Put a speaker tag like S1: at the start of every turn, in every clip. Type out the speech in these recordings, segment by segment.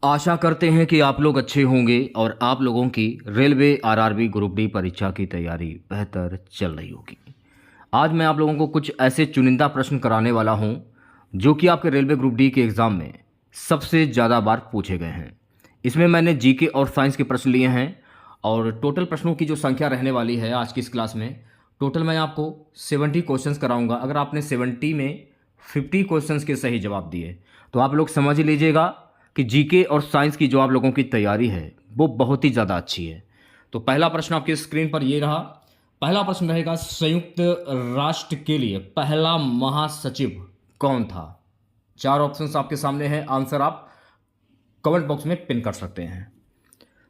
S1: आशा करते हैं कि आप लोग अच्छे होंगे और आप लोगों की रेलवे आरआरबी ग्रुप डी परीक्षा की तैयारी बेहतर चल रही होगी। आज मैं आप लोगों को कुछ ऐसे चुनिंदा प्रश्न कराने वाला हूं जो कि आपके रेलवे ग्रुप डी के एग्ज़ाम में सबसे ज़्यादा बार पूछे गए हैं। इसमें मैंने जीके और साइंस के प्रश्न लिए हैं और टोटल प्रश्नों की जो संख्या रहने वाली है आज की इस क्लास में, टोटल मैं आपको 70 क्वेश्चंस कराऊंगा। अगर आपने 70 में 50 क्वेश्चंस के सही जवाब दिए तो आप लोग समझ लीजिएगा कि जीके और साइंस की जो आप लोगों की तैयारी है वो बहुत ही ज़्यादा अच्छी है। तो पहला प्रश्न आपकी स्क्रीन पर ये रहा। पहला प्रश्न रहेगा, संयुक्त राष्ट्र के लिए पहला महासचिव कौन था? चार ऑप्शंस आपके सामने हैं, आंसर आप कमेंट बॉक्स में पिन कर सकते हैं।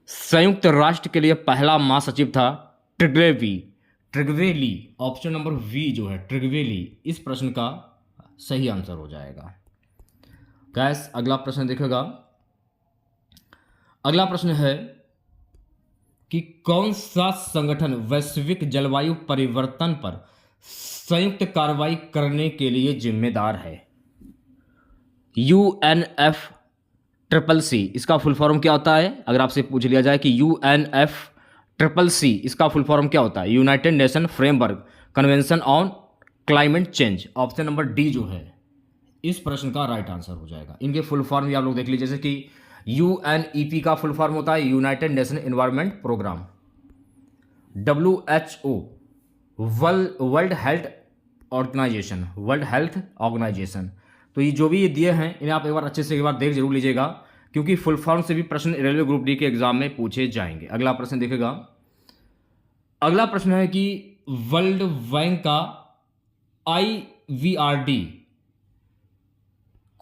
S1: संयुक्त राष्ट्र के लिए पहला महासचिव था ट्रिग्वेली। ट्रिग्वेली, ऑप्शन नंबर वी जो है ट्रिग्वेली, इस प्रश्न का सही आंसर हो जाएगा। गैस अगला प्रश्न देखिएगा। अगला प्रश्न है कि कौन सा संगठन वैश्विक जलवायु परिवर्तन पर संयुक्त कार्रवाई करने के लिए जिम्मेदार है? यूएनएफ ट्रिपल सी, इसका फुल फॉर्म क्या होता है? अगर आपसे पूछ लिया जाए कि यूएनएफ ट्रिपल सी इसका फुल फॉर्म क्या होता है? United nation framework convention on climate change, option number D जो है इस प्रश्न का राइट आंसर हो जाएगा। इनके फुल फॉर्म भी आप लोग देख लीजिए, जैसे कि यूएनईपी का फुल फॉर्म होता है united nation environment programme, WHO world health organisation, world health organisation. तो ये जो भी ये दिए हैं इन्हें आप एक बार अच्छे से एक बार देख जरूर लीजिएगा, क्योंकि फुल फॉर्म से भी प्रश्न रेलवे ग्रुप डी के एग्जाम में पूछे जाएंगे। अगला प्रश्न देखेगा। अगला प्रश्न है कि वर्ल्ड बैंक का आईवीआरडी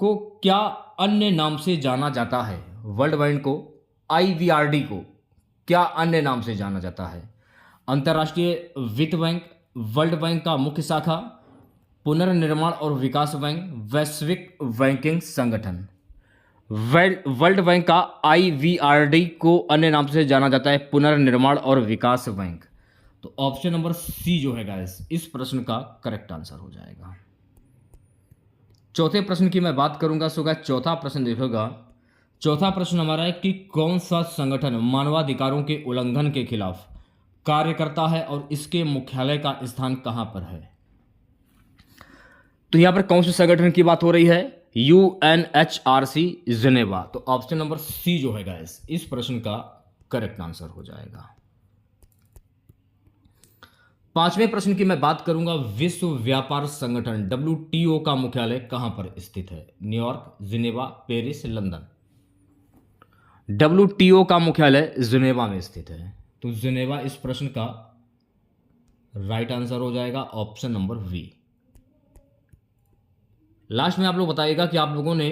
S1: को क्या अन्य नाम से जाना जाता है? वर्ल्ड बैंक को, आईवीआरडी को क्या अन्य नाम से जाना जाता है? अंतर्राष्ट्रीय वित्त बैंक, वर्ल्ड बैंक का मुख्य शाखा, पुनर्निर्माण और विकास बैंक, वैश्विक बैंकिंग संगठन। वर्ल्ड बैंक का आईवीआरडी को अन्य नाम से जाना जाता है पुनर्निर्माण और विकास बैंक। तो ऑप्शन नंबर सी जो है गाइस इस प्रश्न का करेक्ट आंसर हो जाएगा। चौथे प्रश्न की मैं बात करूंगा। सो गाइस चौथा प्रश्न देखोगा। चौथा प्रश्न हमारा है कि कौन सा संगठन मानवाधिकारों के उल्लंघन के खिलाफ कार्य करता है और इसके मुख्यालय का स्थान कहां पर है? तो यहां पर कौन से संगठन की बात हो रही है? UNHRC Geneva. तो ऑप्शन नंबर सी जो है गाइस इस प्रश्न का करेक्ट आंसर हो जाएगा। पांचवें प्रश्न की मैं बात करूंगा। विश्व व्यापार संगठन डब्ल्यूटीओ का मुख्यालय कहां पर स्थित है? New York, Geneva, Paris, London. WTO का मुख्यालय जिनेवा में स्थित है। तो जिनेवा इस प्रश्न का राइट आंसर हो जाएगा, ऑप्शन नंबर वी। लास्ट में आप लोग बताइएगा कि आप लोगों ने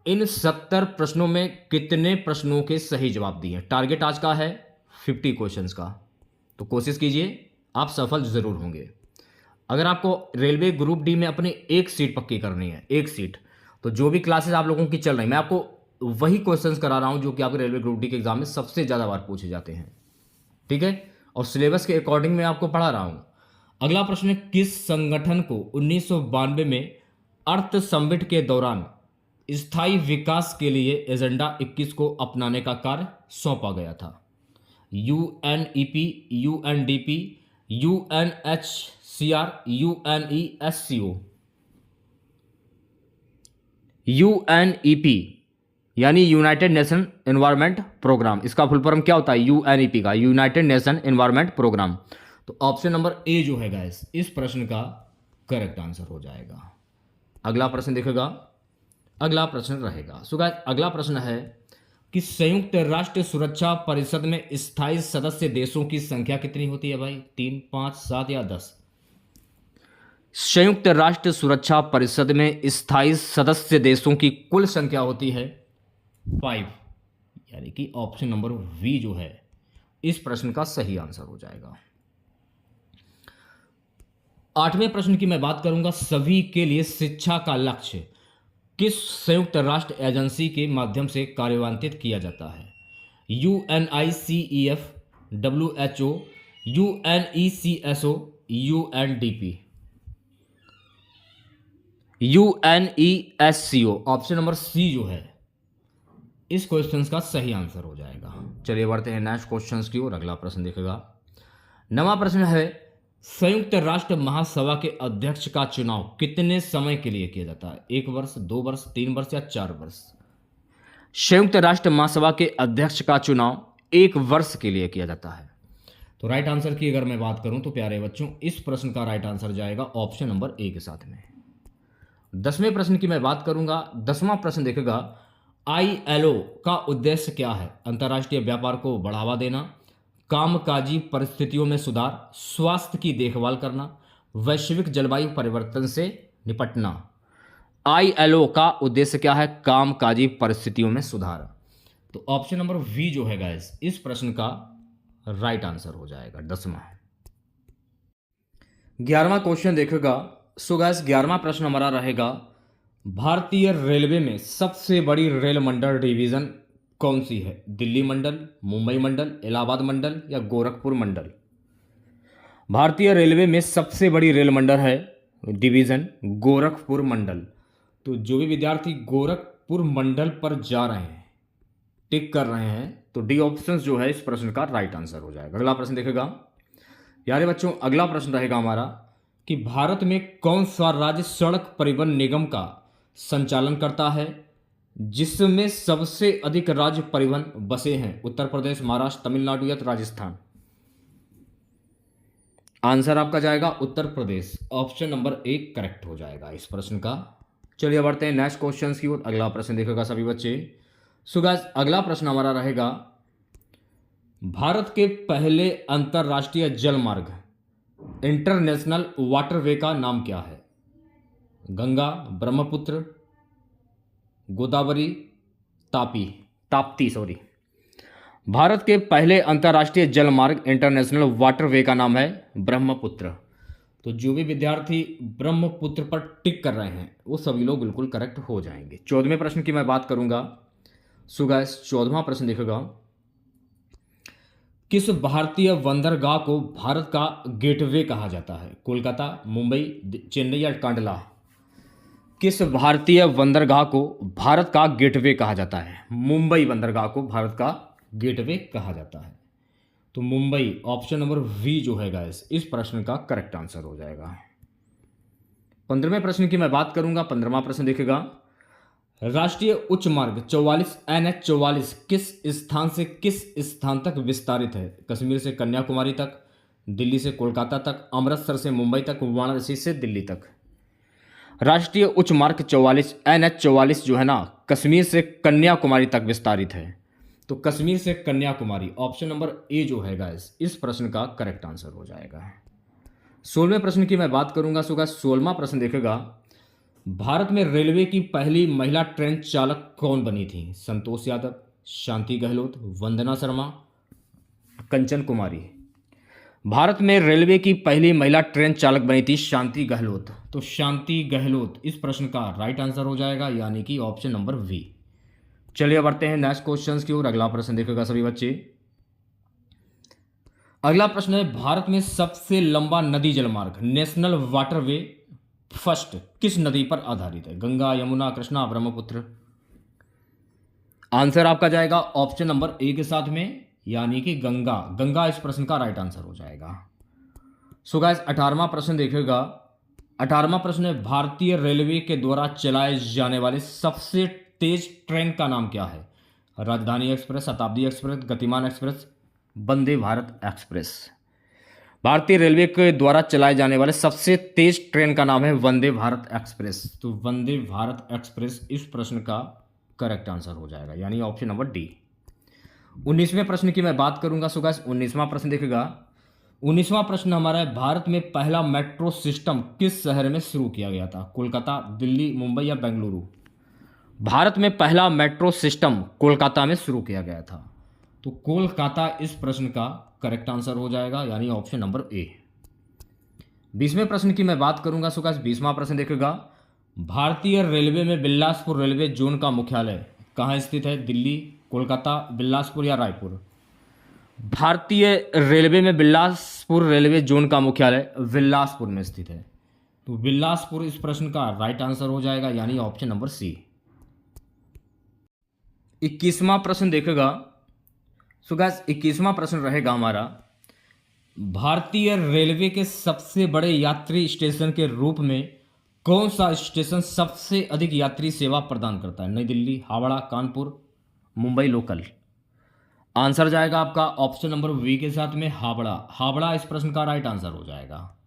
S1: इन 70 प्रश्नों में कितने प्रश्नों के सही जवाब दिए। टारगेट आज का है 50 क्वेश्चंस का, तो कोशिश कीजिए, आप सफल जरूर होंगे। अगर आपको रेलवे ग्रुप डी में अपनी एक सीट पक्की करनी है, एक सीट, तो जो भी क्लासेस आप लोगों की चल रही, मैं आपको वही क्वेश्चंस करा रहा हूं जो कि आपके रेलवे ग्रुप डी के एग्जाम में सबसे ज़्यादा बार पूछे जाते हैं, ठीक है, और सिलेबस के अकॉर्डिंग मैं आपको पढ़ा रहा हूं। अगला प्रश्न है, किस संगठन को 1992 में अर्थ समिट के दौरान स्थायी विकास के लिए एजेंडा 21 को अपनाने का कार्य सौंपा गया था? UNEP, UNDP, UNHCR, UNESCO. UNEP यानी यूनाइटेड नेशन एनवायरनमेंट प्रोग्राम, इसका फुल फॉर्म क्या होता है? यूएनईपी का यूनाइटेड नेशन एनवायरनमेंट प्रोग्राम। तो ऑप्शन नंबर ए जो है गाइस इस प्रश्न का करेक्ट आंसर हो जाएगा। अगला प्रश्न देखेगा। अगला प्रश्न रहेगा। सो गाइस अगला प्रश्न है कि संयुक्त राष्ट्र सुरक्षा परिषद में स्थायी सदस्य देशों की संख्या कितनी होती है भाई? 3, 5, 7 या 10? संयुक्त राष्ट्र सुरक्षा परिषद में स्थायी सदस्य देशों की कुल संख्या होती है 5, यानी कि ऑप्शन नंबर वी जो है इस प्रश्न का सही आंसर हो जाएगा। आठवें प्रश्न की मैं बात करूंगा। सभी के लिए शिक्षा का लक्ष्य किस संयुक्त राष्ट्र एजेंसी के माध्यम से कार्यान्वित किया जाता है? UNICEF, WHO, UNECSO, UNDP. UNESCO, option number C जो है इस क्वेश्चन का सही आंसर हो जाएगा। चलिए बढ़ते हैं नेक्स्ट क्वेश्चन की ओर। अगला प्रश्न देखेगा। नवा प्रश्न है, संयुक्त राष्ट्र महासभा के अध्यक्ष का चुनाव कितने समय के लिए किया जाता है? 1 वर्ष, 2 वर्ष, 3 वर्ष या 4 वर्ष? संयुक्त राष्ट्र महासभा के अध्यक्ष का चुनाव 1 वर्ष के लिए किया जाता है। तो राइट आंसर की अगर मैं बात करूं तो प्यारे बच्चों, इस प्रश्न का राइट आंसर जाएगा ऑप्शन नंबर ए के साथ में। 10वें प्रश्न की मैं बात करूंगा। 10वां प्रश्न देखेगा, ILO का उद्देश्य क्या है? अंतर्राष्ट्रीय व्यापार को बढ़ावा देना, कामकाजी परिस्थितियों में सुधार, स्वास्थ्य की देखभाल करना, वैश्विक जलवायु परिवर्तन से निपटना। ILO का उद्देश्य क्या है? कामकाजी परिस्थितियों में सुधार। तो ऑप्शन नंबर बी जो है गाइस, इस प्रश्न का राइट आंसर हो जाएगा 10वां। 11वां क्वेश्चन देखेगा। सो गाइस 11वां प्रश्न हमारा रहेगा, भारतीय रेलवे में सबसे बड़ी रेल मंडल डिवीजन कौन सी है? दिल्ली मंडल, मुंबई मंडल, इलाहाबाद मंडल या गोरखपुर मंडल? भारतीय रेलवे में सबसे बड़ी रेल मंडल है डिवीजन गोरखपुर मंडल। तो जो भी विद्यार्थी गोरखपुर मंडल पर जा रहे हैं, टिक कर रहे हैं, तो डी ऑप्शन जो है इस प्रश्न का राइट आंसर हो जाएगा। अगला प्रश्न देखेगा यारे बच्चों, अगला प्रश्न रहेगा हमारा कि भारत में कौन सा राज्य सड़क परिवहन निगम का संचालन करता है जिसमें सबसे अधिक राज्य परिवहन बसें हैं? उत्तर प्रदेश, महाराष्ट्र, तमिलनाडु या राजस्थान? आंसर आपका जाएगा Uttar Pradesh. Option number 1 correct हो जाएगा इस प्रश्न का। चलिए बढ़ते हैं नेक्स्ट क्वेश्चन की ओर। अगला प्रश्न देखेगा सभी बच्चे। सो गाइस अगला प्रश्न हमारा रहेगा, भारत के पहले अंतरराष्ट्रीय जल मार्ग इंटरनेशनल वाटरवे का नाम क्या है? गंगा, ब्रह्मपुत्र, गोदावरी, ताप्ती। भारत के पहले अंतरराष्ट्रीय जल मार्ग इंटरनेशनल वाटरवे का नाम है ब्रह्मपुत्र। तो जो भी विद्यार्थी ब्रह्मपुत्र पर टिक कर रहे हैं वो सभी लोग बिल्कुल करेक्ट हो जाएंगे। 14वें प्रश्न की मैं बात करूंगा। सो गाइस 14वां प्रश्न देखेगा, किस भारतीय बंदरगाह को भारत का गेटवे कहा जाता है? कोलकाता, मुंबई, चेन्नई या कांडला? किस भारतीय बंदरगाह को भारत का गेटवे कहा जाता है? मुंबई बंदरगाह को भारत का गेटवे कहा जाता है। तो मुंबई, ऑप्शन नंबर बी जो है गाइस इस प्रश्न का करेक्ट आंसर हो जाएगा। 15वें प्रश्न की मैं बात करूंगा। 15वां प्रश्न देखेगा, राष्ट्रीय उच्च मार्ग 44 NH 44 किस स्थान से किस स्थान तक विस्तारित है? कश्मीर से कन्याकुमारी तक, दिल्ली से कोलकाता तक, अमृतसर से मुंबई तक, वाराणसी से दिल्ली तक? राष्ट्रीय उच्च मार्ग 44 NH 44 जो है ना, कश्मीर से कन्याकुमारी तक विस्तारित है। तो कश्मीर से कन्याकुमारी, ऑप्शन नंबर ए जो है गाइस इस प्रश्न का करेक्ट आंसर हो जाएगा। 16वें प्रश्न की मैं बात करूंगा। सो गाइस 16वां प्रश्न देखेगा, भारत में रेलवे की पहली महिला ट्रेन चालक कौन बनी थी? संतोष यादव, शांति गहलोत, वंदना शर्मा, कंचन कुमारी? भारत में रेलवे की पहली महिला ट्रेन चालक बनी थी शांति गहलोत। तो शांति गहलोत इस प्रश्न का राइट आंसर हो जाएगा, यानी कि ऑप्शन नंबर बी। चलिए बढ़ते हैं नेक्स्ट क्वेश्चन की ओर। अगला प्रश्न देखेगा सभी बच्चे। अगला प्रश्न है, भारत में सबसे लंबा नदी जलमार्ग नेशनल वाटरवे फर्स्ट किस नदी पर आधारित है? गंगा, यमुना, कृष्णा, ब्रह्मपुत्र? आंसर आपका जाएगा ऑप्शन नंबर ए के साथ में, यानी कि गंगा। गंगा इस प्रश्न का राइट आंसर हो जाएगा। सो गाइस 18वां प्रश्न देखेगा। 18वां प्रश्न है, भारतीय रेलवे के द्वारा चलाए जाने वाले सबसे तेज ट्रेन का नाम क्या है? राजधानी एक्सप्रेस, शताब्दी एक्सप्रेस, गतिमान एक्सप्रेस, वंदे भारत एक्सप्रेस? भारतीय रेलवे के द्वारा चलाए जाने वाले सबसे तेज ट्रेन का नाम है वंदे भारत एक्सप्रेस। तो वंदे भारत एक्सप्रेस इस प्रश्न का करेक्ट आंसर हो जाएगा, यानी ऑप्शन नंबर डी। 19वें प्रश्न की मैं बात करूंगा। सो गाइस 19वां प्रश्न देखेगा। 19वां प्रश्न हमारा है, भारत में पहला मेट्रो सिस्टम किस शहर में शुरू किया गया था? कोलकाता, दिल्ली, मुंबई या बेंगलुरु? भारत में पहला मेट्रो सिस्टम कोलकाता में शुरू किया गया था। तो कोलकाता इस प्रश्न का करेक्ट आंसर हो जाएगा, यानी ऑप्शन नंबर ए। 20वें प्रश्न की मैं बात करूंगा। सो गाइस 20वां प्रश्न देखेगा, भारतीय रेलवे में बिलासपुर रेलवे जोन का मुख्यालय कहाँ स्थित है? दिल्ली, कोलकाता, बिलासपुर या रायपुर? भारतीय रेलवे में बिलासपुर रेलवे जोन का मुख्यालय बिलासपुर में स्थित है। तो बिलासपुर इस प्रश्न का राइट आंसर हो जाएगा, यानी ऑप्शन नंबर सी। 21वां प्रश्न देखेगा। सो गाइस 21वां प्रश्न रहेगा हमारा, भारतीय रेलवे के सबसे बड़े यात्री स्टेशन के रूप में कौन सा स्टेशन सबसे अधिक यात्री सेवा प्रदान करता है? नई दिल्ली, हावड़ा, कानपुर, मुंबई लोकल। आंसर जाएगा आपका ऑप्शन नंबर वी के साथ में, हावड़ा। हावड़ा इस प्रश्न का राइट आंसर हो जाएगा।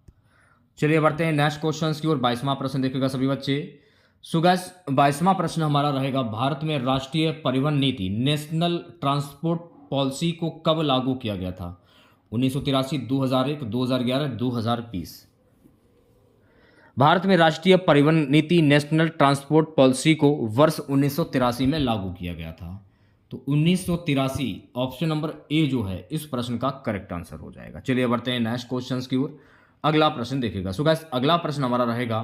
S1: चलिए बढ़ते हैं नेक्स्ट क्वेश्चन की ओर। 22वां प्रश्न देखेगा सभी बच्चे। सो गाइस 22वां प्रश्न हमारा रहेगा, भारत में राष्ट्रीय परिवहन नीति नेशनल ट्रांसपोर्ट पॉलिसी को कब लागू किया गया था? 1983, 2001, 2011, 2020। भारत में राष्ट्रीय परिवहन नीति नेशनल ट्रांसपोर्ट पॉलिसी को वर्ष 1983 में लागू किया गया था। तो 1983 ऑप्शन नंबर ए जो है इस प्रश्न का करेक्ट आंसर हो जाएगा। चलिए बढ़ते हैं नेक्स्ट क्वेश्चन की ओर। अगला प्रश्न देखेगा। सो गाइस अगला प्रश्न हमारा रहेगा,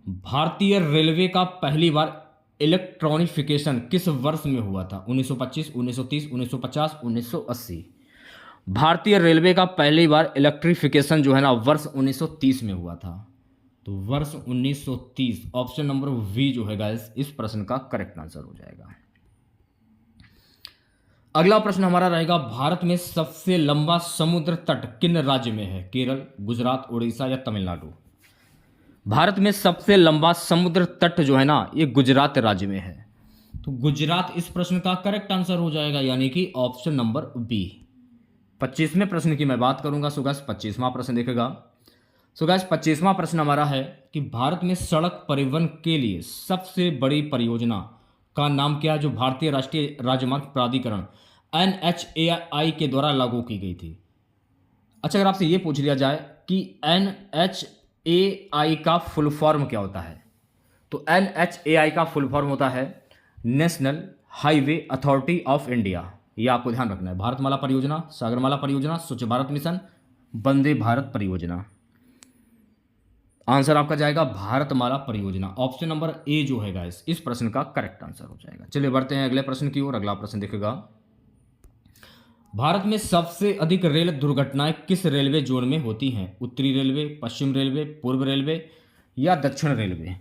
S1: भारतीय रेलवे का पहली बार इलेक्ट्रॉनिफिकेशन किस वर्ष में हुआ था? 1925, 1930, 1950, 1980। भारतीय रेलवे का पहली बार इलेक्ट्रिफिकेशन जो है ना वर्ष 1930 में हुआ था। तो वर्ष 1930 ऑप्शन नंबर वी जो है गाइस इस प्रश्न का करेक्ट आंसर हो जाएगा। अगला प्रश्न हमारा रहेगा, भारत में सबसे लंबा समुद्र तट किन राज्य में है? केरल, गुजरात, उड़ीसा या तमिलनाडु। भारत में सबसे लंबा समुद्र तट जो है ना ये गुजरात राज्य में है। तो गुजरात इस प्रश्न का करेक्ट आंसर हो जाएगा, यानी कि ऑप्शन नंबर बी। 25वें प्रश्न की मैं बात करूंगा। सो गाइस 25वां प्रश्न देखेगा। सो गाइस 25वां प्रश्न हमारा है कि भारत में सड़क परिवहन के लिए सबसे बड़ी परियोजना का नाम क्या है, जो भारतीय राष्ट्रीय राजमार्ग प्राधिकरण NHAI के द्वारा लागू की गई थी? अच्छा, अगर आपसे ये पूछ लिया जाए कि NHAI का फुल फॉर्म क्या होता है, तो NHAI का फुल फॉर्म होता है national highway authority of India. ये आपको ध्यान रखना है। भारतमाला परियोजना, सागरमाला परियोजना, स्वच्छ भारत मिशन, वंदे भारत परियोजना। आंसर आपका जाएगा भारतमाला परियोजना। ऑप्शन नंबर ए जो है गाइस इस प्रश्न का करेक्ट आंसर हो जाएगा। चलिए बढ़ते हैं अगले प्रश्न की ओर। अगला प्रश्न देखेगा, भारत में सबसे अधिक रेल दुर्घटनाएं किस रेलवे जोन में होती हैं? उत्तरी रेलवे, पश्चिम रेलवे, पूर्व रेलवे या दक्षिण रेलवे।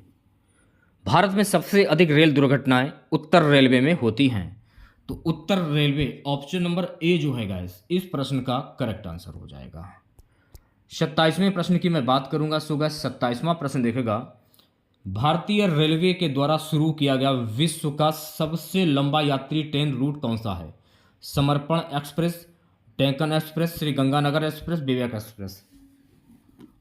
S1: भारत में सबसे अधिक रेल दुर्घटनाएं उत्तर रेलवे में होती हैं। तो उत्तर रेलवे ऑप्शन नंबर ए जो है गाइस इस प्रश्न का करेक्ट आंसर हो जाएगा। 27वें प्रश्न की मैं बात करूंगा। सो गाइस 27वां प्रश्न देखेगा, भारतीय रेलवे के द्वारा शुरू किया गया विश्व का सबसे लंबा यात्री ट्रेन रूट कौन सा है? Samarpan express, Deccan express, Shri Ganganagar express, Vivek express.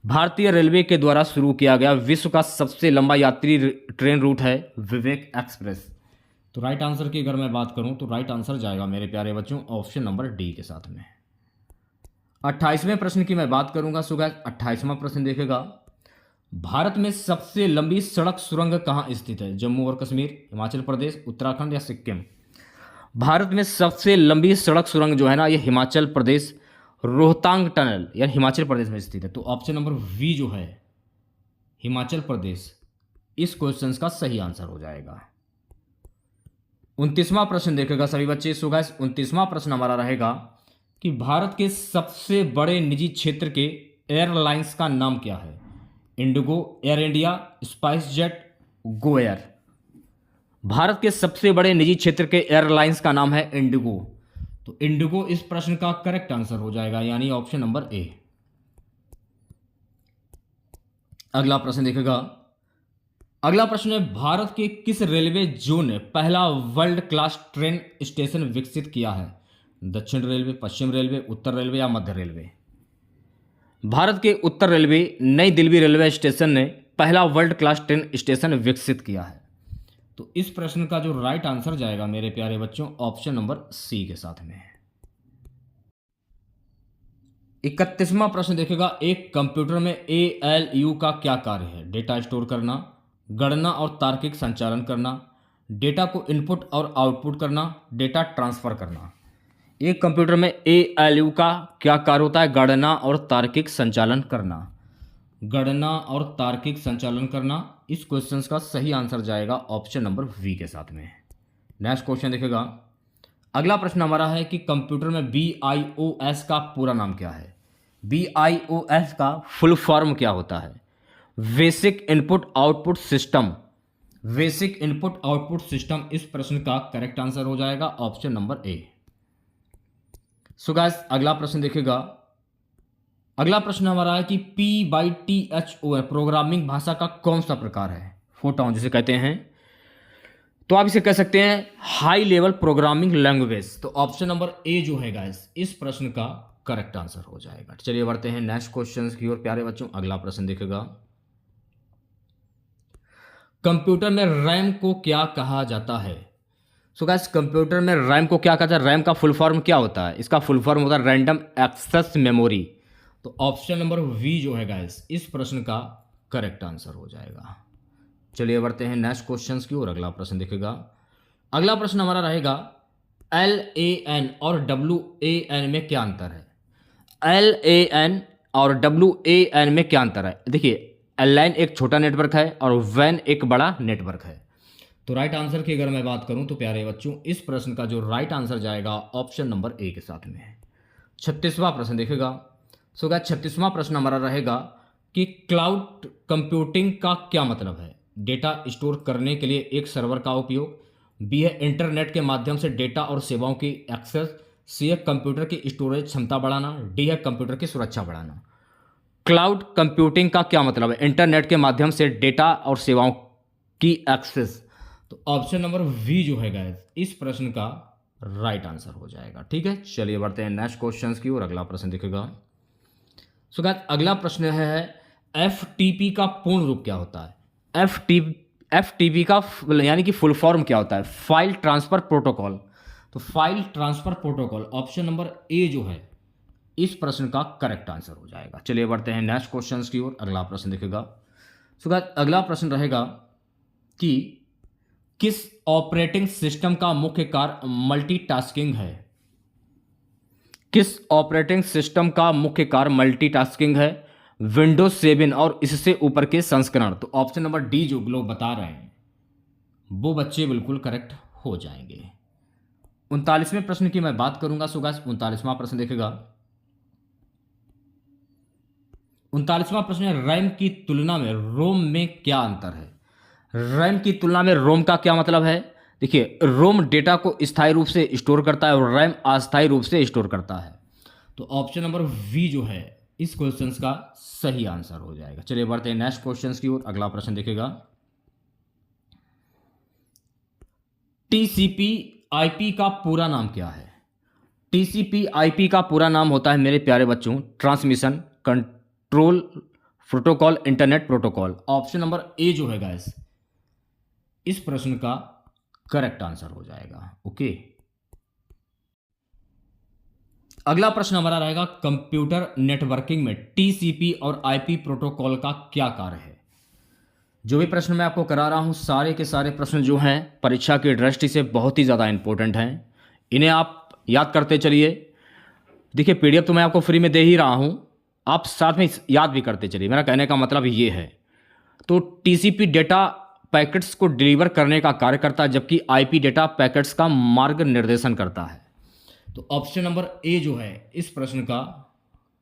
S1: भारतीय रेलवे के द्वारा शुरू किया गया विश्व का सबसे लंबा यात्री ट्रेन रूट है विवेक एक्सप्रेस। तो राइट आंसर की अगर मैं बात करूं तो राइट आंसर जाएगा मेरे प्यारे बच्चों ऑप्शन नंबर डी के साथ में। 28वें प्रश्न की मैं बात करूंगा। सो गाइस 28वां प्रश्न देखेगा, भारत में सबसे लंबी सड़क सुरंग कहां स्थित है? जम्मू और कश्मीर, हिमाचल प्रदेश, उत्तराखंड या सिक्किम। भारत में सबसे लंबी सड़क सुरंग जो है ना ये हिमाचल प्रदेश रोहतांग टनल यानी हिमाचल प्रदेश में स्थित है। तो ऑप्शन नंबर वी जो है हिमाचल प्रदेश इस क्वेश्चन का सही आंसर हो जाएगा। 29वां प्रश्न देखेगा सभी बच्चे। सो गाइस 29वां प्रश्न हमारा रहेगा कि भारत के सबसे बड़े निजी क्षेत्र के एयरलाइंस का नाम क्या है? Indigo, air India, spice jet, Go Air. Bharat के सबसे बड़े निजी क्षेत्र के एयरलाइंस का नाम है इंडिगो। तो इंडिगो इस प्रश्न का करेक्ट आंसर हो जाएगा, यानी ऑप्शन नंबर ए। अगला प्रश्न देखेगा। अगला प्रश्न है, भारत के किस रेलवे जोन ने पहला वर्ल्ड क्लास ट्रेन स्टेशन विकसित किया है? दक्षिण रेलवे, पश्चिम रेलवे, उत्तर रेलवे या मध्य रेलवे। भारत के उत्तर रेलवे नई दिल्ली रेलवे स्टेशन ने पहला वर्ल्ड क्लास ट्रेन स्टेशन विकसित किया है। तो इस प्रश्न का जो राइट आंसर जाएगा मेरे प्यारे बच्चों ऑप्शन नंबर सी के साथ में। 31वां प्रश्न देखेगा, एक कंप्यूटर में ALU का क्या कार्य है? डेटा स्टोर करना, गणना और तार्किक संचालन करना, डेटा को इनपुट और आउटपुट करना, डेटा ट्रांसफर करना। एक कंप्यूटर में ALU का क्या कार्य होता है? गणना और तार्किक संचालन करना। गणना और तार्किक संचालन करना इस क्वेश्चन का सही आंसर जाएगा ऑप्शन नंबर वी के साथ में। नेक्स्ट क्वेश्चन देखेगा। अगला प्रश्न हमारा है कि कंप्यूटर में BIOS का पूरा नाम क्या है? BIOS का फुल फॉर्म क्या होता है? Basic input output system, basic input output system इस प्रश्न का करेक्ट आंसर हो जाएगा ऑप्शन नंबर ए। सो गाइस अगला प्रश्न देखिएगा। अगला प्रश्न हमारा है कि P/THO प्रोग्रामिंग भाषा का कौन सा प्रकार है? फोटोन जिसे कहते हैं, तो आप इसे कह सकते हैं हाई लेवल प्रोग्रामिंग लैंग्वेज। तो ऑप्शन नंबर ए जो है गाइस इस प्रश्न का करेक्ट आंसर हो जाएगा। चलिए बढ़ते हैं नेक्स्ट क्वेश्चन की ओर प्यारे बच्चों। अगला प्रश्न देखिएगा। कंप्यूटर में रैम को क्या कहा जाता है? सो गाइस कंप्यूटर में रैम को क्या कहता है? रैम का फुल फॉर्म क्या होता है? इसका फुल फॉर्म होता है रैंडम एक्सेस मेमोरी। तो ऑप्शन नंबर वी जो है गाइस इस प्रश्न का करेक्ट आंसर हो जाएगा। चलिए बढ़ते हैं नेक्स्ट क्वेश्चन की ओर। अगला प्रश्न देखिएगा। अगला प्रश्न हमारा रहेगा LAN और WAN में क्या अंतर है? LAN और WAN में क्या अंतर है? देखिए LAN एक छोटा नेटवर्क है और WAN एक बड़ा नेटवर्क है। तो राइट आंसर की अगर मैं बात करूं तो प्यारे बच्चों इस प्रश्न का जो राइट आंसर जाएगा ऑप्शन नंबर ए के साथ में है। 36वां प्रश्न देखिएगा। सो गाइस 36वां प्रश्न हमारा रहेगा कि क्लाउड कंप्यूटिंग का क्या मतलब है? डेटा स्टोर करने के लिए एक सर्वर का उपयोग, बी है इंटरनेट के माध्यम से डेटा और सेवाओं की एक्सेस, सी है कंप्यूटर की स्टोरेज क्षमता बढ़ाना, डी है कंप्यूटर की सुरक्षा बढ़ाना। क्लाउड कंप्यूटिंग का क्या मतलब है? इंटरनेट के माध्यम से डेटा और सेवाओं की एक्सेस। तो ऑप्शन नंबर वी जो है गाइस इस प्रश्न का राइट आंसर हो जाएगा। ठीक है, चलिए बढ़ते हैं नेक्स्ट क्वेश्चन की ओर। अगला प्रश्न दिखेगा। सो गाइस अगला प्रश्न है FTP का पूर्ण रूप क्या होता है? FTP का यानी कि फुल फॉर्म क्या होता है? File transfer protocol. तो file transfer protocol option number A जो है इस प्रश्न का करेक्ट आंसर हो जाएगा। चलिए बढ़ते हैं नेक्स्ट क्वेश्चन की ओर। अगला प्रश्न दिखेगा। सो गाइस अगला प्रश्न रहेगा कि किस ऑपरेटिंग सिस्टम का मुख्य कार्य मल्टीटास्किंग है? किस ऑपरेटिंग सिस्टम का मुख्य कार्य मल्टीटास्किंग है? विंडोज 7 और इससे ऊपर के संस्करण। तो ऑप्शन नंबर डी जो लोग बता रहे हैं वो बच्चे बिल्कुल करेक्ट हो जाएंगे। 39वें प्रश्न की मैं बात करूंगा। सो गाइस 39वां प्रश्न देखेगा। 39वां प्रश्न है रैम की तुलना में रोम में क्या अंतर है? रैम की तुलना में रोम का क्या मतलब है? देखिए रोम डेटा को स्थायी रूप से स्टोर करता है और रैम अस्थायी रूप से स्टोर करता है। तो ऑप्शन नंबर वी जो है इस क्वेश्चन का सही आंसर हो जाएगा। चलिए बढ़ते हैं नेक्स्ट क्वेश्चन की ओर। अगला प्रश्न देखेगा। TCP/IP का पूरा नाम क्या है? TCP/IP का पूरा नाम होता है मेरे प्यारे बच्चों transmission control protocol internet protocol. Option number A जो है गाइस इस प्रश्न का करेक्ट आंसर हो जाएगा। ओके, अगला प्रश्न हमारा रहेगा कंप्यूटर नेटवर्किंग में TCP और IP प्रोटोकॉल का क्या कार्य है? जो भी प्रश्न मैं आपको करा रहा हूं सारे के सारे प्रश्न जो हैं परीक्षा की दृष्टि से बहुत ही ज़्यादा इंपॉर्टेंट हैं। इन्हें आप याद करते चलिए। देखिए PDF तो मैं आपको फ्री में दे ही रहा हूं, आप साथ में याद भी करते चलिए। मेरा कहने का मतलब ये है। तो TCP डेटा पैकेट्स को डिलीवर करने का कार्य करता है जबकि IP डेटा पैकेट्स का मार्ग निर्देशन करता है। तो ऑप्शन नंबर ए जो है इस प्रश्न का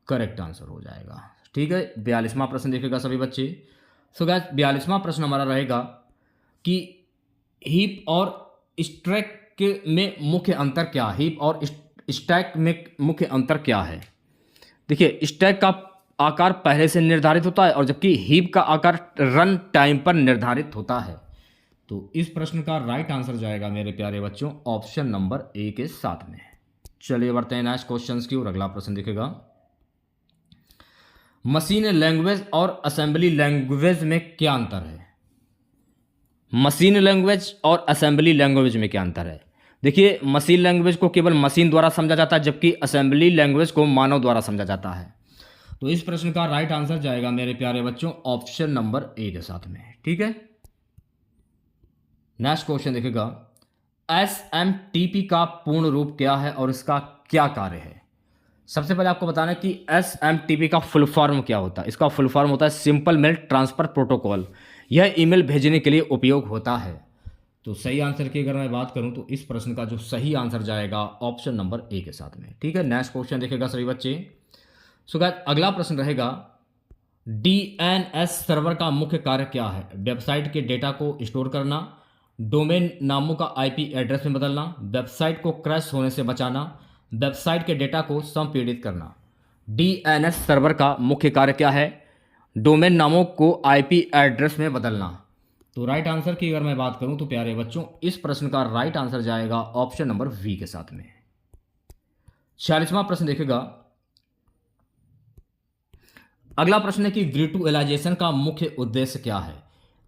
S1: करेक्ट आंसर हो जाएगा। ठीक है, 42वां प्रश्न देखेगा सभी बच्चे। सो गाइस 42वां प्रश्न हमारा रहेगा कि हीप और स्टैक में मुख्य अंतर क्या है? हीप और स्टैक में मुख्य अंतर क्या है? देखिए स्टैक का आकार पहले से निर्धारित होता है और जबकि हीप का आकार रन टाइम पर निर्धारित होता है। तो इस प्रश्न का राइट आंसर जाएगा मेरे प्यारे बच्चों ऑप्शन नंबर ए के साथ में। चलिए बढ़ते हैं नेक्स्ट क्वेश्चन की ओर। अगला प्रश्न दिखेगा। मशीन लैंग्वेज और असेंबली लैंग्वेज में क्या अंतर है? मशीन लैंग्वेज और असेंबली लैंग्वेज में क्या अंतर है? देखिए मशीन लैंग्वेज को केवल मशीन द्वारा समझा जाता है जबकि असेंबली लैंग्वेज को मानव द्वारा समझा जाता है। तो इस प्रश्न का राइट आंसर जाएगा मेरे प्यारे बच्चों ऑप्शन नंबर ए के साथ में। ठीक है, नेक्स्ट क्वेश्चन देखिएगा। SMTP का पूर्ण रूप क्या है और इसका क्या कार्य है? सबसे पहले आपको बताना है कि SMTP का फुल फॉर्म क्या होता है। इसका फुल फॉर्म होता है सिंपल मेल ट्रांसफर प्रोटोकॉल। यह ईमेल भेजने के लिए उपयोग होता है। तो सही आंसर की अगर मैं बात करूं तो इस प्रश्न का जो सही आंसर जाएगा ऑप्शन नंबर ए के साथ में। ठीक है, नेक्स्ट क्वेश्चन देखेगा सभी बच्चे। सो गाइस अगला प्रश्न रहेगा DNS सर्वर का मुख्य कार्य क्या है? वेबसाइट के डेटा को स्टोर करना, डोमेन नामों का IP एड्रेस में बदलना, वेबसाइट को क्रैश होने से बचाना, वेबसाइट के डेटा को संपीड़ित करना। DNS सर्वर का मुख्य कार्य क्या है? डोमेन नामों को IP एड्रेस में बदलना। तो राइट आंसर की अगर मैं बात करूं तो प्यारे बच्चों, इस प्रश्न का राइट आंसर जाएगा ऑप्शन नंबर V के साथ में। 46वां प्रश्न देखेगा। अगला प्रश्न है कि वर्चुअलाइजेशन का मुख्य उद्देश्य क्या है?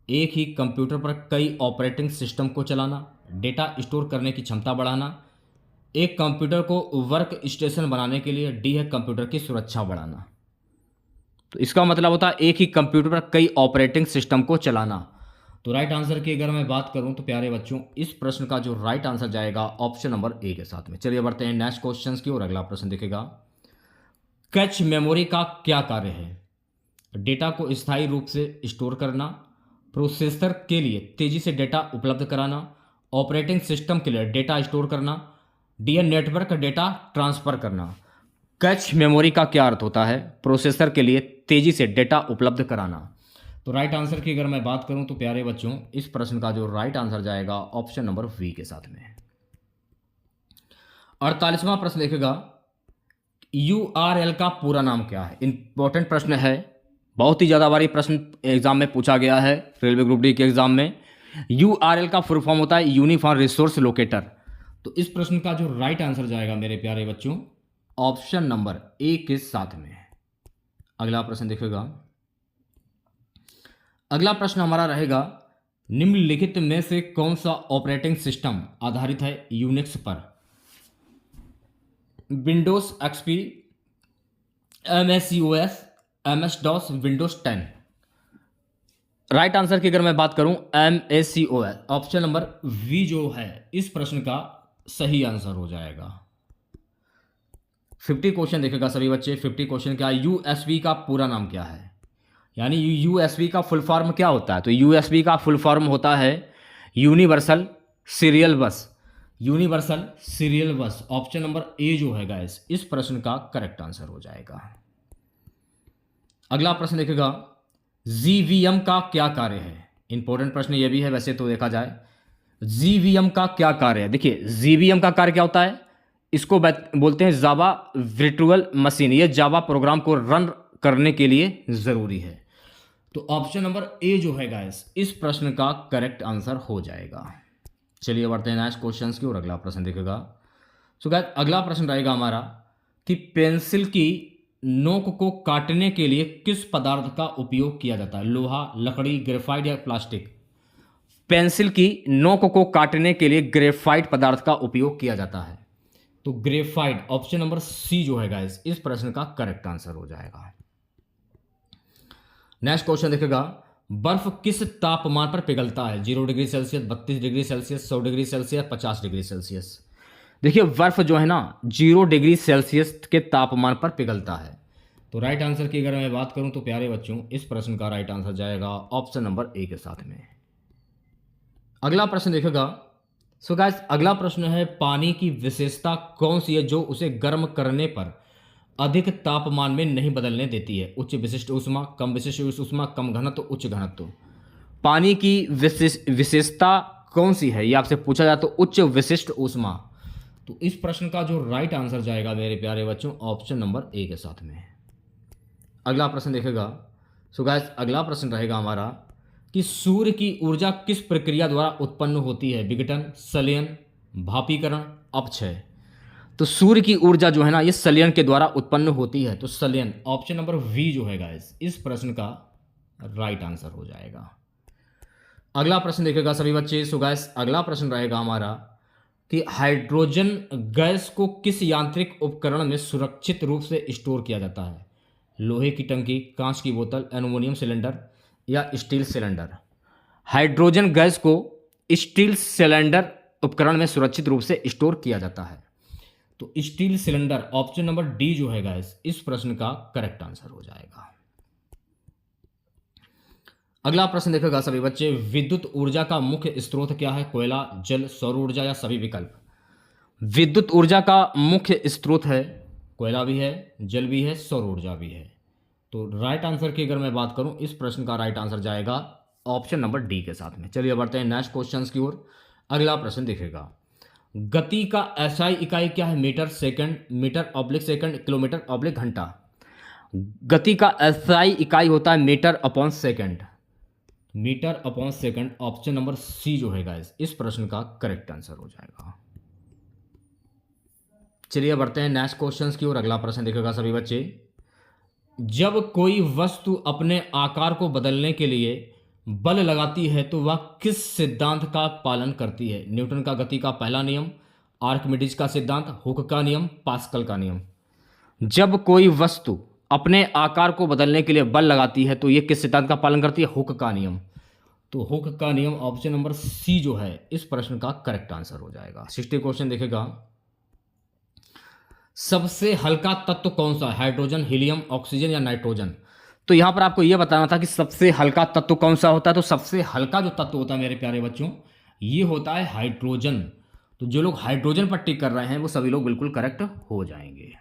S1: एक ही कंप्यूटर पर कई ऑपरेटिंग सिस्टम को चलाना, डेटा स्टोर करने की क्षमता बढ़ाना, एक कंप्यूटर को वर्क स्टेशन बनाने के लिए, डी है कंप्यूटर की सुरक्षा बढ़ाना। तो इसका मतलब होता है एक ही कंप्यूटर पर कई ऑपरेटिंग सिस्टम को चलाना। तो राइट आंसर की अगर मैं बात करूं तो प्यारे बच्चों, इस प्रश्न का जो राइट आंसर जाएगा ऑप्शन नंबर A के साथ में। चलिए बढ़ते हैं नेक्स्ट क्वेश्चंस की ओर। अगला प्रश्न देखेगा। कैच मेमोरी का क्या कार्य है? डेटा को स्थायी रूप से स्टोर करना, प्रोसेसर के लिए तेजी से डेटा उपलब्ध कराना, ऑपरेटिंग सिस्टम के लिए डेटा स्टोर करना, डी नेटवर्क डेटा ट्रांसफर करना। कैच मेमोरी का क्या अर्थ होता है? प्रोसेसर के लिए तेजी से डेटा उपलब्ध कराना। तो राइट आंसर की अगर मैं बात करूं तो प्यारे बच्चों, इस प्रश्न का जो राइट आंसर जाएगा ऑप्शन नंबर V के साथ में। 48वां प्रश्न देखेगा। URL का पूरा नाम क्या है? इंपॉर्टेंट प्रश्न है, बहुत ही ज़्यादा बारी प्रश्न एग्जाम में पूछा गया है, रेलवे ग्रुप डी के एग्जाम में। URL का फुल फॉर्म होता है यूनिफॉर्म रिसोर्स लोकेटर। तो इस प्रश्न का जो राइट आंसर जाएगा मेरे प्यारे बच्चों, ऑप्शन नंबर A के साथ में। अगला प्रश्न देखेगा। अगला प्रश्न हमारा रहेगा, निम्नलिखित में से कौन सा ऑपरेटिंग सिस्टम आधारित है यूनिक्स पर? Windows XP, MS-COS, MS-DOS, Windows 10। Right answer की अगर मैं बात करूं MS-COS, ऑप्शन नंबर V जो है इस प्रश्न का सही आंसर हो जाएगा। 50 क्वेश्चन देखेगा सभी बच्चे। 50 क्वेश्चन क्या? USB का पूरा नाम क्या है? यानी USB का फुल फॉर्म क्या होता है? तो USB का फुल फॉर्म होता है यूनिवर्सल सीरियल बस। यूनिवर्सल सीरियल बस, ऑप्शन नंबर A जो है गाइस इस प्रश्न का करेक्ट आंसर हो जाएगा। अगला प्रश्न देखेगा। GVM का क्या कार्य है? इंपॉर्टेंट प्रश्न ये भी है वैसे तो देखा जाए। GVM का क्या कार्य है? देखिए GVM का कार्य क्या होता है, इसको बोलते हैं जावा वर्चुअल मशीन। ये जावा प्रोग्राम को रन करने के लिए जरूरी है। तो ऑप्शन नंबर A जो है गाइस इस प्रश्न का करेक्ट आंसर हो जाएगा। चलिए बढ़ते हैं नेक्स्ट क्वेश्चंस की और अगला प्रश्न देखेगा। सो गाइस अगला प्रश्न रहेगा हमारा कि पेंसिल की नोक को काटने के लिए किस पदार्थ का उपयोग किया जाता है? लोहा, लकड़ी, ग्रेफाइट या प्लास्टिक? पेंसिल की नोक को काटने के लिए ग्रेफाइट पदार्थ का उपयोग किया जाता है। तो ग्रेफाइट, ऑप्शन नंबर C जो है गाइस इस प्रश्न का करेक्ट आंसर हो जाएगा। नेक्स्ट क्वेश्चन देखेगा। बर्फ किस तापमान पर पिघलता है? 0 degree Celsius, 32 degree Celsius, 100 degree Celsius, 50 degree Celsius? देखिए बर्फ जो है ना 0 डिग्री सेल्सियस के तापमान पर पिघलता है। तो राइट आंसर की अगर मैं बात करूं तो प्यारे बच्चों इस प्रश्न का राइट आंसर जाएगा ऑप्शन नंबर A के साथ में। अगला प्रश्न देखेगा। सो गाइस अगला प्रश्न है, पानी की विशेषता कौन सी है जो उसे गर्म करने पर अधिक तापमान में नहीं बदलने देती है? उच्च विशिष्ट ऊष्मा, कम विशिष्ट ऊष्मा, कम घनत्व, उच्च घनत्व? पानी की विशेषता कौन सी है ये आपसे पूछा जाए तो उच्च विशिष्ट ऊष्मा। तो इस प्रश्न का जो राइट आंसर जाएगा मेरे प्यारे बच्चों ऑप्शन नंबर A के साथ में। अगला प्रश्न देखेगा। सो गाइस अगला प्रश्न रहेगा हमारा कि सूर्य की ऊर्जा किस प्रक्रिया द्वारा उत्पन्न होती है? विघटन, संलयन, भापीकरण, अपक्षय? तो सूर्य की ऊर्जा जो है ना ये संलयन के द्वारा उत्पन्न होती है। तो संलयन, ऑप्शन नंबर V जो है गाइस इस प्रश्न का राइट आंसर हो जाएगा। अगला प्रश्न देखेगा सभी बच्चे। सो गाइस अगला प्रश्न रहेगा हमारा कि हाइड्रोजन गैस को किस यांत्रिक उपकरण में सुरक्षित रूप से स्टोर किया जाता है? लोहे की टंकी, कांच की बोतल, एल्युमिनियम सिलेंडर या स्टील सिलेंडर? हाइड्रोजन गैस को स्टील सिलेंडर उपकरण में सुरक्षित रूप से स्टोर किया जाता है। तो steel cylinder, option number D जो है गाइस इस प्रश्न का करेक्ट आंसर हो जाएगा। अगला प्रश्न देखेगा सभी बच्चे। विद्युत ऊर्जा का मुख्य स्रोत क्या है? कोयला, जल, सौर ऊर्जा या सभी विकल्प? विद्युत ऊर्जा का मुख्य स्रोत है कोयला भी है, जल भी है, सौर ऊर्जा भी है। तो राइट आंसर की अगर मैं बात करूं, इस प्रश्न का राइट आंसर जाएगा ऑप्शन नंबर डी के साथ में। चलिए बढ़ते हैं नेक्स्ट क्वेश्चन की ओर। अगला प्रश्न दिखेगा, गति का एसआई इकाई क्या है? Metre, second, metre oblique second, kilometre oblique घंटा। गति का एसआई इकाई होता है metre upon second. Metre upon second, option number C जो है गाइस इस प्रश्न का करेक्ट आंसर हो जाएगा। चलिए बढ़ते हैं नेक्स्ट क्वेश्चन की ओर। अगला प्रश्न देखेगा सभी बच्चे, जब कोई वस्तु अपने आकार को बदलने के लिए बल लगाती है तो वह किस सिद्धांत का पालन करती है? न्यूटन का गति का पहला नियम, आर्किमिडीज का सिद्धांत, हुक का नियम, पास्कल का नियम। जब कोई वस्तु अपने आकार को बदलने के लिए बल लगाती है तो यह किस सिद्धांत का पालन करती है? हुक का नियम। तो हुक का नियम, ऑप्शन नंबर सी जो है इस प्रश्न का करेक्ट आंसर हो जाएगा। 60 क्वेश्चन देखेगा, सबसे हल्का तत्व कौन सा है? हाइड्रोजन, हीलियम, ऑक्सीजन या नाइट्रोजन। तो यहां पर आपको यह बताना था कि सबसे हल्का तत्व कौन सा होता है। तो सबसे हल्का जो तत्व होता है मेरे प्यारे बच्चों, ये होता है हाइड्रोजन। तो जो लोग हाइड्रोजन पर टिक कर रहे हैं वो सभी लोग बिल्कुल करेक्ट हो जाएंगे।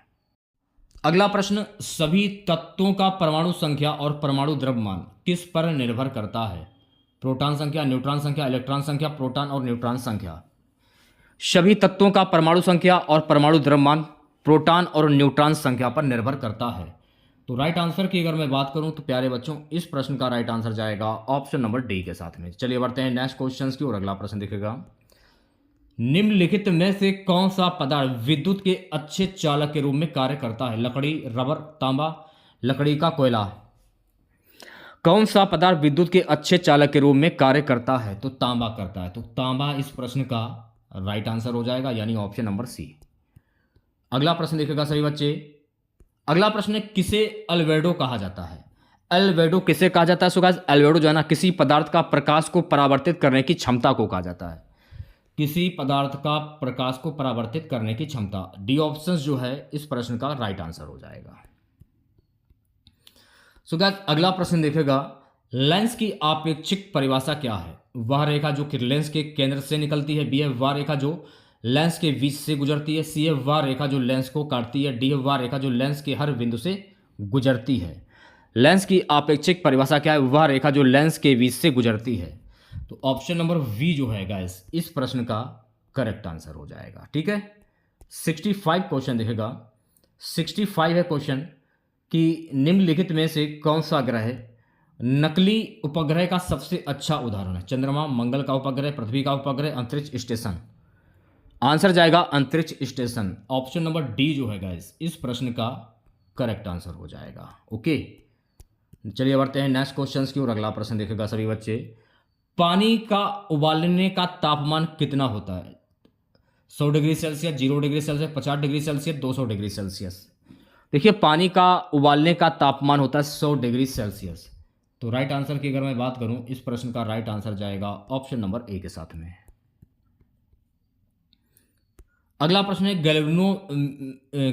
S1: अगला प्रश्न, सभी तत्वों का परमाणु संख्या और परमाणु द्रव्यमान किस पर निर्भर करता है? प्रोटॉन संख्या, न्यूट्रॉन संख्या, इलेक्ट्रॉन संख्या, प्रोटॉन और न्यूट्रॉन संख्या। सभी तत्वों का परमाणु संख्या और परमाणु द्रव्यमान प्रोटॉन और न्यूट्रॉन संख्या पर निर्भर करता है। तो राइट आंसर की अगर मैं बात करूं तो प्यारे बच्चों इस प्रश्न का राइट आंसर जाएगा ऑप्शन नंबर डी के साथ में। चलिए बढ़ते हैं नेक्स्ट क्वेश्चन की ओर। अगला प्रश्न दिखेगा, निम्नलिखित में से कौन सा पदार्थ विद्युत के अच्छे चालक के रूप में कार्य करता है? लकड़ी, रबर, तांबा, लकड़ी का कोयला। कौन सा पदार्थ विद्युत के अच्छे चालक के रूप में कार्य करता है? तो तांबा करता है। तो तांबा इस प्रश्न का राइट आंसर हो जाएगा, यानी ऑप्शन नंबर सी। अगला प्रश्न देखेगा सभी बच्चे, अगला प्रश्न है, किसे अल्वेडो कहा जाता है? अल्वेडो किसे कहा जाता है? सो गाइस अल्वेडो जो है ना, किसी पदार्थ का प्रकाश को परावर्तित करने की क्षमता को कहा जाता है। किसी पदार्थ का प्रकाश को परावर्तित करने की क्षमता। डी ऑप्शन जो है इस प्रश्न का राइट आंसर हो जाएगा। सो गाइस अगला प्रश्न देखेगा, लेंस की आपेक्षिक परिभाषा क्या है? वह रेखा जो कि लेंस के केंद्र से निकलती है, बी है वह रेखा जो लेंस के बीच से गुजरती है, सी है वह रेखा जो लेंस को काटती है, डी है वह रेखा जो लेंस के हर बिंदु से गुजरती है। लेंस की आपेक्षिक परिभाषा क्या है? वह रेखा जो लेंस के बीच से गुजरती है। तो ऑप्शन नंबर वी जो है गाइस इस प्रश्न का करेक्ट आंसर हो जाएगा। ठीक है, 65 क्वेश्चन देखेगा। 65 है क्वेश्चन कि निम्नलिखित में से कौन सा ग्रह नकली उपग्रह का सबसे अच्छा उदाहरण है? चंद्रमा, मंगल का उपग्रह, पृथ्वी का उपग्रह, अंतरिक्ष स्टेशन। आंसर जाएगा अंतरिक्ष स्टेशन। ऑप्शन नंबर डी जो है गाइस इस प्रश्न का करेक्ट आंसर हो जाएगा। ओके, चलिए बढ़ते हैं नेक्स्ट क्वेश्चन की ओर। अगला प्रश्न देखेगा सभी बच्चे, पानी का उबालने का तापमान कितना होता है? 100 degree Celsius, 0 degree Celsius, 50 degree Celsius, 200 degree Celsius. देखिए पानी का उबालने का तापमान होता है 100 डिग्री सेल्सियस। तो राइट आंसर की अगर मैं बात करूं इस प्रश्न का राइट आंसर जाएगा ऑप्शन नंबर ए के साथ में। अगला प्रश्न है,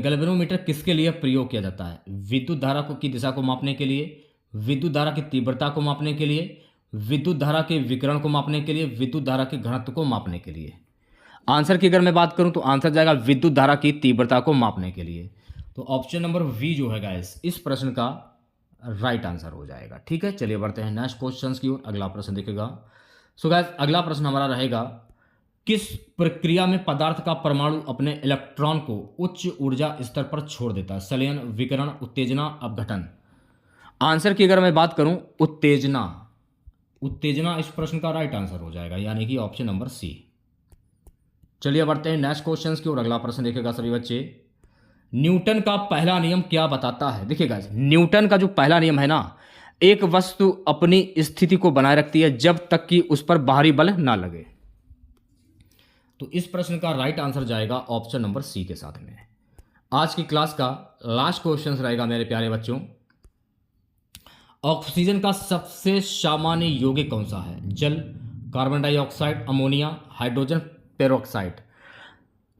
S1: गैल्वेनोमीटर किसके लिए प्रयोग किया जाता है? विद्युत धारा की दिशा को मापने के लिए, विद्युत धारा की तीव्रता को मापने के लिए, विद्युत धारा के विकिरण को मापने के लिए, विद्युत धारा के घनत्व को मापने के लिए। आंसर की अगर मैं बात करूं तो आंसर जाएगा विद्युत धारा की तीव्रता को मापने के लिए। तो ऑप्शन नंबर वी जो है गाइस इस प्रश्न का राइट आंसर हो जाएगा। ठीक है, चलिए बढ़ते हैं नेक्स्ट क्वेश्चन की ओर। अगला प्रश्न देखेगा। सो गाइस अगला प्रश्न हमारा रहेगा, किस प्रक्रिया में पदार्थ का परमाणु अपने इलेक्ट्रॉन को उच्च ऊर्जा स्तर पर छोड़ देता है? संलयन, विकिरण, उत्तेजना, अपघटन। आंसर की अगर मैं बात करूं उत्तेजना, उत्तेजना इस प्रश्न का राइट आंसर हो जाएगा, यानी कि ऑप्शन नंबर सी। चलिए बढ़ते हैं नेक्स्ट क्वेश्चन की ओर। अगला प्रश्न देखेगा सभी बच्चे, न्यूटन का पहला नियम क्या बताता है? देखिएगा न्यूटन का जो पहला नियम है ना, एक वस्तु अपनी स्थिति को बनाए रखती है जब तक कि उस पर बाहरी बल ना लगे। तो इस प्रश्न का राइट आंसर जाएगा ऑप्शन नंबर सी के साथ में। आज की क्लास का लास्ट क्वेश्चन रहेगा मेरे प्यारे बच्चों, ऑक्सीजन का सबसे सामान्य यौगिक कौन सा है? जल, carbon dioxide, ammonia, hydrogen peroxide.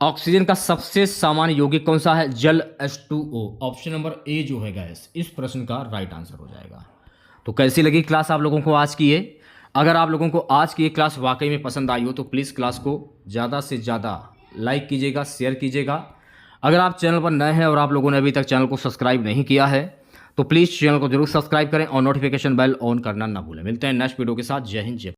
S1: Oxygen का सबसे सामान्य यौगिक कौन सा है? जल, H2O। ऑप्शन नंबर ए जो है गैस इस प्रश्न का राइट आंसर हो जाएगा। तो कैसी लगी क्लास आप लोगों को आज की ये? अगर आप लोगों को आज की ये क्लास वाकई में पसंद आई हो तो प्लीज़ क्लास को ज़्यादा से ज़्यादा लाइक कीजिएगा, शेयर कीजिएगा। अगर आप चैनल पर नए हैं और आप लोगों ने अभी तक चैनल को सब्सक्राइब नहीं किया है तो प्लीज़ चैनल को जरूर सब्सक्राइब करें और नोटिफिकेशन बेल ऑन करना ना भूलें। मिलते हैं नेक्स्ट वीडियो के साथ। जय हिंद, जय